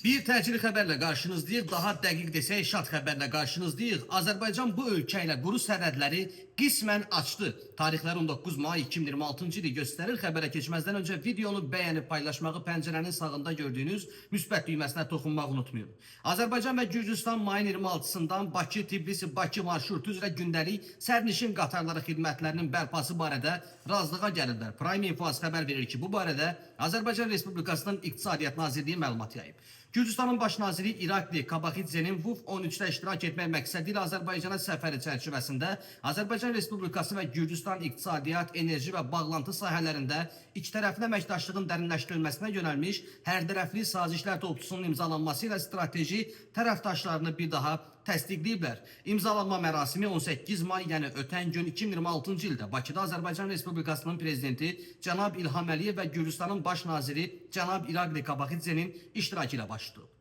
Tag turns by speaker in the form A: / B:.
A: Bir təcili xəbərlə qarşınızdayıq, daha dəqiq desək şad xəbərlə qarşınızdayıq. Azərbaycan bu ölkə ilə quru sərhədləri qismən açdı. Tarixlər 19 may 2026-cı ili göstərir. Xəbərə keçməzdən öncə videonu bəyənib paylaşmağı, pəncərənin sağında gördüyünüz müsbət düyməsinə toxunmağı unutmayın. Azərbaycan və Gürcüstan mayın 26-sından Bakı, Tbilisi, Bakı marşrutu üzrə gündəlik sərnişin qatarları xidmətlərinin bərpası barədə razılığa gəlirlər. Prime Info xəbər verir ki, bu barədə Azərbaycan Respublikasının İqtisadiyyat Nazirliyi məlumat yayıb. Gürcüstanın baş naziri İrakli Kabaxidzenin VUF 13-də iştirak etmək məqsədi ilə Azərbaycana səfəri çərçivəsində Azərbaycan Respublikası və Gürcüstan iqtisadiyyat, enerji və bağlantı sahələrində ikitərəfli əməkdaşlığın dərinləşdirilməsinə yönəlmiş hərdərəfli sazişlər toplusunun imzalanması ilə strateji tərəfdaşlarını bir daha təsdiqləyiblər. İmzalanma mərasimi 18 may, yəni ötən gün 2026-cı ildə Bakıda Azərbaycan Respublikasının prezidenti cənab İlham Əliyev və Gürcüstanın baş naziri cənab İrakli Kabaxidzenin iştirakı ilə başlayıb.